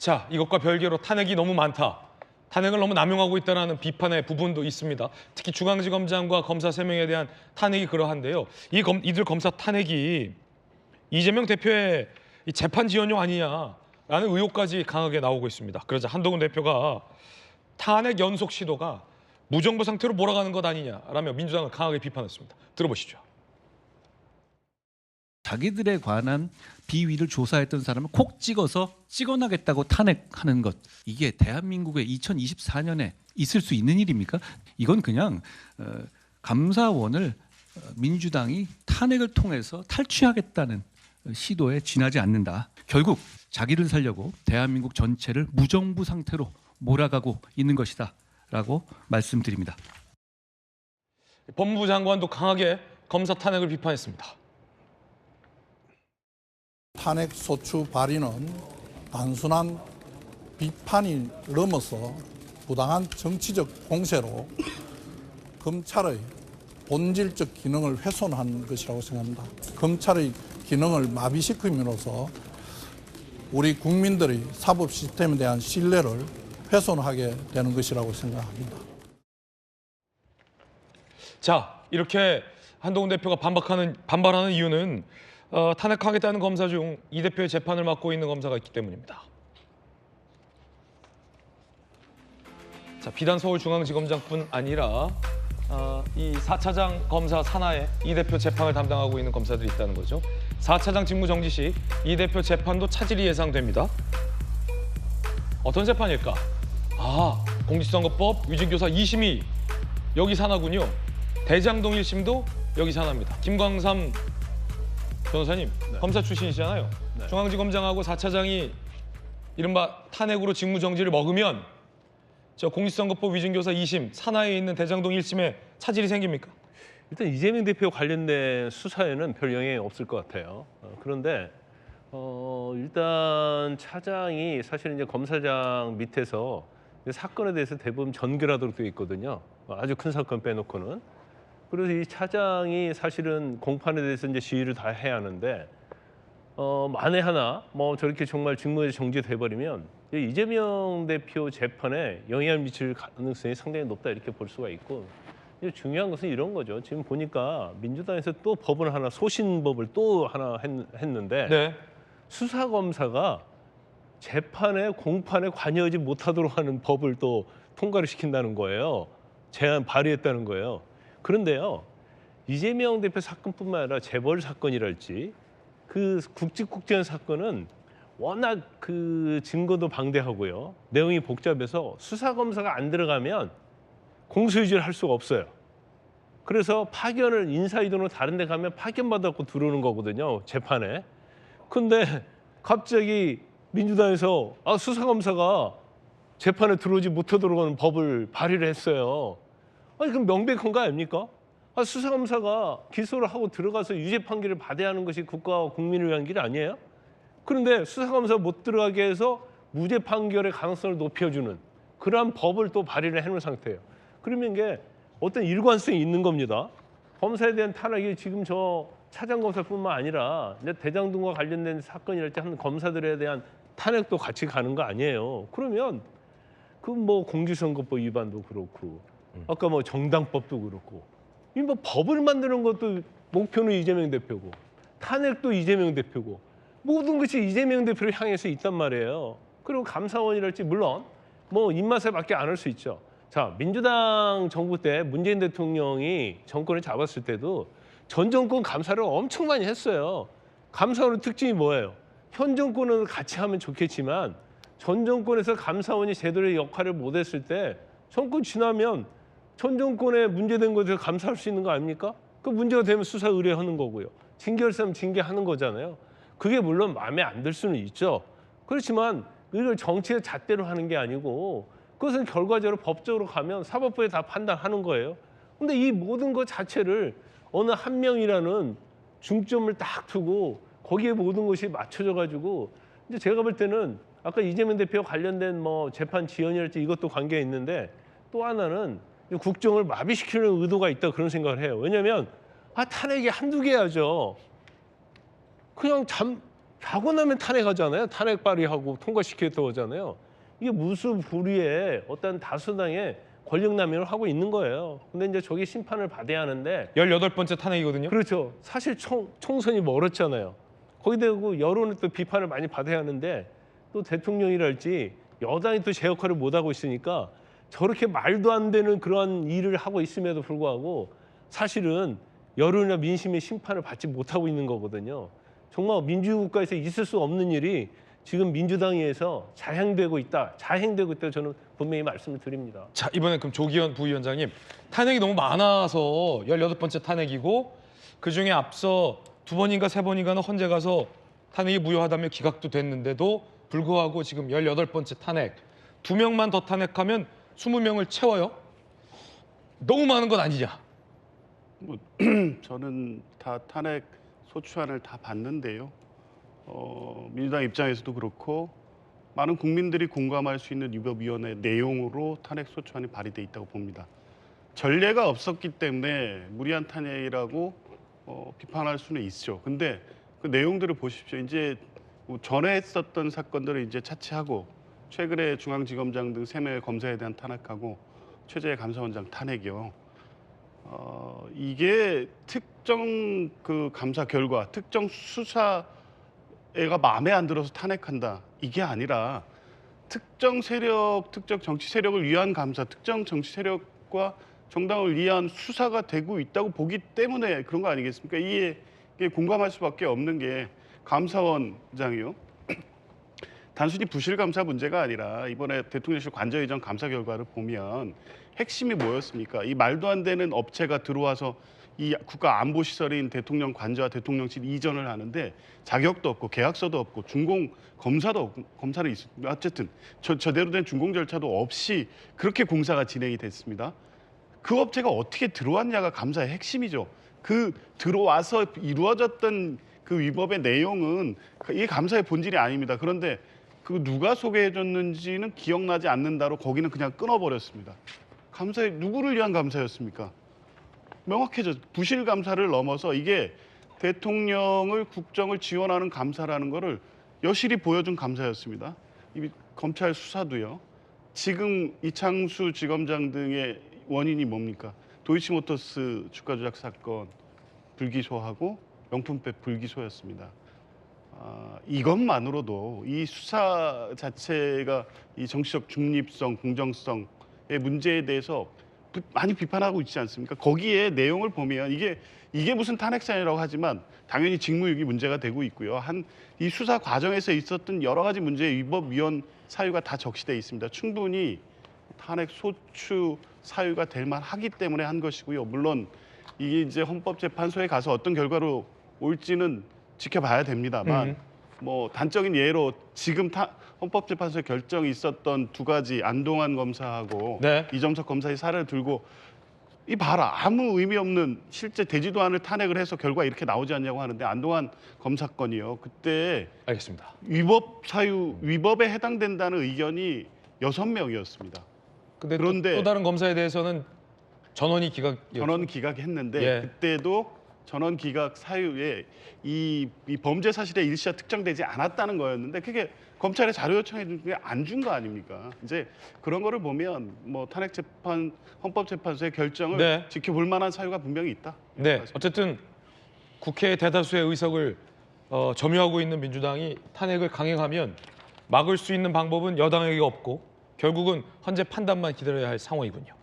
자, 이것과 별개로 탄핵이 너무 많다. 탄핵을 너무 남용하고 있다는 비판의 부분도 있습니다. 특히 중앙지검장과 검사 3명에 대한 탄핵이 그러한데요. 이들 검사 탄핵이 이재명 대표의 이 재판 지연용 아니냐라는 의혹까지 강하게 나오고 있습니다. 그러자 한동훈 대표가 탄핵 연속 시도가 무정부 상태로 몰아가는 것 아니냐라며 민주당을 강하게 비판했습니다. 들어보시죠. 자기들에 관한 비위를 조사했던 사람을 콕 찍어서 찍어나겠다고 탄핵하는 것, 이게 대한민국의 2024년에 있을 수 있는 일입니까? 이건 그냥 감사원을 민주당이 탄핵을 통해서 탈취하겠다는 시도에 지나지 않는다. 결국 자기를 살려고 대한민국 전체를 무정부 상태로 몰아가고 있는 것이다 라고 말씀드립니다. 법무부 장관도 강하게 검사 탄핵을 비판했습니다. 탄핵 소추 발의는 단순한 비판이 넘어서 부당한 정치적 공세로 검찰의 본질적 기능을 훼손한 것이라고 생각합니다. 검찰의 기능을 마비시킴으로써 우리 국민들의 사법 시스템에 대한 신뢰를 훼손하게 되는 것이라고 생각합니다. 자, 이렇게 한동훈 대표가 반발하는 이유는 탄핵하겠다는 검사 중 이 대표의 재판을 맡고 있는 검사가 있기 때문입니다. 자, 비단 서울중앙지검장뿐 아니라 이 4차장 검사 산하에 이 대표 재판을 담당하고 있는 검사들이 있다는 거죠. 4차장 직무 정지 시 이 대표 재판도 차질이 예상됩니다. 어떤 재판일까? 공직선거법 위증교사 2심이 여기 산하군요. 대장동 1심도 여기 산하입니다. 김광삼 변호사님, 네. 검사 출신이시잖아요. 네. 중앙지검장하고 4차장이 이른바 탄핵으로 직무정지를 먹으면 저 공직선거법 위증교사 2심, 산하에 있는 대장동 1심에 차질이 생깁니까? 일단 이재명 대표 관련된 수사에는 별 영향이 없을 것 같아요. 그런데 일단 차장이 사실 이제 검사장 밑에서 사건에 대해서 대부분 전결하도록 되어 있거든요. 아주 큰 사건 빼놓고는. 그래서 이 차장이 사실은 공판에 대해서 이제 지휘를 다 해야 하는데 만에 하나 뭐 저렇게 정말 직무에서 정지돼 버리면 이재명 대표 재판에 영향을 미칠 가능성이 상당히 높다 이렇게 볼 수가 있고, 중요한 것은 이런 거죠. 지금 보니까 민주당에서 또 법을 하나, 소신법을 또 하나 했는데 네. 수사 검사가 재판에 공판에 관여하지 못하도록 하는 법을 또 통과를 시킨다는 거예요. 제안 발의했다는 거예요. 그런데요, 이재명 대표 사건뿐만 아니라 재벌 사건이랄지 그 굵직굵직한 사건은 워낙 그 증거도 방대하고요, 내용이 복잡해서 수사 검사가 안 들어가면 공소유지를 할 수가 없어요. 그래서 파견을 인사이동으로 다른 데 가면 파견받아갖고 들어오는 거거든요, 재판에. 근데 갑자기 민주당에서 수사검사가 재판에 들어오지 못하도록 하는 법을 발의를 했어요. 아니, 그럼 명백한 거 아닙니까? 수사검사가 기소를 하고 들어가서 유죄 판결을 받아야 하는 것이 국가와 국민을 위한 길 아니에요? 그런데 수사검사 못 들어가게 해서 무죄 판결의 가능성을 높여주는 그러한 법을 또 발의를 해놓은 상태예요. 그러면 이게 어떤 일관성이 있는 겁니다. 검사에 대한 탄핵이 지금 저 차장검사뿐만 아니라 대장동과 관련된 사건이랄지 하는 검사들에 대한 탄핵도 같이 가는 거 아니에요. 그러면 그 뭐 공직선거법 위반도 그렇고 아까 뭐 정당법도 그렇고 이 뭐 법을 만드는 것도 목표는 이재명 대표고 탄핵도 이재명 대표고 모든 것이 이재명 대표를 향해서 있단 말이에요. 그리고 감사원이랄지 물론 뭐 입맛에밖에 안 할 수 있죠. 자, 민주당 정부 때 문재인 대통령이 정권을 잡았을 때도 전 정권 감사를 엄청 많이 했어요. 감사원의 특징이 뭐예요? 현 정권은 같이 하면 좋겠지만 전 정권에서 감사원이 제대로 역할을 못했을 때 정권 지나면 전 정권에 문제된 것을 감사할 수 있는 거 아닙니까? 그 문제가 되면 수사 의뢰하는 거고요. 징계할 사람 징계하는 거잖아요. 그게 물론 마음에 안 들 수는 있죠. 그렇지만 이걸 정치의 잣대로 하는 게 아니고 그것은 결과적으로 법적으로 가면 사법부에 다 판단하는 거예요. 근데 이 모든 것 자체를 어느 한 명이라는 중점을 딱 두고 거기에 모든 것이 맞춰져 가지고 이제 제가 볼 때는 아까 이재명 대표 관련된 뭐 재판 지연이랄지 이것도 관계가 있는데 또 하나는 국정을 마비시키는 의도가 있다 그런 생각을 해요. 왜냐하면 탄핵이 한두 개야죠. 그냥 하고 나면 탄핵하잖아요. 탄핵 발의하고 통과시켰다고 하잖아요. 이게 무수부리의 어떤 다수당의 권력 남용을 하고 있는 거예요. 근데 이제 저게 심판을 받아야 하는데 18번째 탄핵이거든요. 그렇죠. 사실 총선이 멀었잖아요. 거기 대고 여론의 또 비판을 많이 받아야 하는데 또 대통령이랄지 여당이 또 제 역할을 못 하고 있으니까 저렇게 말도 안 되는 그러한 일을 하고 있음에도 불구하고 사실은 여론이나 민심의 심판을 받지 못하고 있는 거거든요. 정말 민주국가에서 있을 수 없는 일이 지금 민주당에서 자행되고 있다 저는 분명히 말씀을 드립니다. 자, 이번엔 그럼 조기현 부위원장님, 탄핵이 너무 많아서 18번째 탄핵이고 그중에 앞서 2번인가 3번인가는 헌재 가서 탄핵이 무효하다며 기각도 됐는데도 불구하고 지금 18번째 탄핵, 2명만 더 탄핵하면 20명을 채워요? 너무 많은 건 아니냐? 뭐 저는 다 탄핵 소추안을 다 봤는데요. 민주당 입장에서도 그렇고 많은 국민들이 공감할 수 있는 위법위원회 내용으로 탄핵 소추안이 발의돼 있다고 봅니다. 전례가 없었기 때문에 무리한 탄핵이라고 비판할 수는 있죠. 근데 그 내용들을 보십시오. 이제 뭐 전에 했었던 사건들을 이제 차치하고 최근에 중앙지검장 등 3명의 검사에 대한 탄핵하고 최재해 감사원장 탄핵이요. 이게 특정 그 감사 결과, 특정 수사가 마음에 안 들어서 탄핵한다. 이게 아니라 특정 세력, 특정 정치 세력을 위한 감사, 특정 정치 세력과 정당을 위한 수사가 되고 있다고 보기 때문에 그런 거 아니겠습니까? 이게 공감할 수밖에 없는 게 감사원장이요. 단순히 부실 감사 문제가 아니라 이번에 대통령실 관저이전 감사 결과를 보면 핵심이 뭐였습니까? 이 말도 안 되는 업체가 들어와서 이 국가 안보 시설인 대통령 관저와 대통령실 이전을 하는데 자격도 없고 계약서도 없고 준공 검사도 없고 검사는 어쨌든 저대로 된 준공 절차도 없이 그렇게 공사가 진행이 됐습니다. 그 업체가 어떻게 들어왔냐가 감사의 핵심이죠. 그 들어와서 이루어졌던 그 위법의 내용은 이게 감사의 본질이 아닙니다. 그런데 그 누가 소개해줬는지는 기억나지 않는다로 거기는 그냥 끊어버렸습니다. 감사에 누구를 위한 감사였습니까? 명확해져 부실 감사를 넘어서 이게 대통령을 국정을 지원하는 감사라는 거를 여실히 보여준 감사였습니다. 이 검찰 수사도요. 지금 이창수 지검장 등의 원인이 뭡니까? 도이치모터스 주가 조작 사건 불기소하고 명품백 불기소였습니다. 이것만으로도 이 수사 자체가 이 정치적 중립성, 공정성의 문제에 대해서 많이 비판하고 있지 않습니까? 거기에 내용을 보면 이게 무슨 탄핵 사안이라고 하지만 당연히 직무유기 문제가 되고 있고요. 이 수사 과정에서 있었던 여러 가지 문제의 위법 위헌 사유가 다 적시돼 있습니다. 충분히 탄핵 소추 사유가 될 만하기 때문에 한 것이고요. 물론 이게 이제 헌법재판소에 가서 어떤 결과로 올지는 지켜봐야 됩니다만 뭐 단적인 예로 지금 헌법재판소의 결정이 있었던 2가지 안동환 검사하고 네. 이점석 검사의 사례를 들고 이 봐라 아무 의미 없는 실제 되지도 않을 탄핵을 해서 결과 이렇게 나오지 않냐고 하는데 안동환 검사 건이요. 그때 알겠습니다. 위법에 해당된다는 의견이 6명이었습니다. 그런데 또 다른 검사에 대해서는 전원 기각했는데 예. 그때도 전원 기각 사유에 이 범죄 사실의 일시가 특정되지 않았다는 거였는데 그게 검찰에 자료 요청해 준 게 안 준 거 아닙니까? 이제 그런 거를 보면 뭐 탄핵 재판 헌법재판소의 결정을 네. 지켜볼 만한 사유가 분명히 있다. 네, 어쨌든 국회의 대다수의 의석을 점유하고 있는 민주당이 탄핵을 강행하면 막을 수 있는 방법은 여당에게 없고 결국은 헌재 판단만 기다려야 할 상황이군요.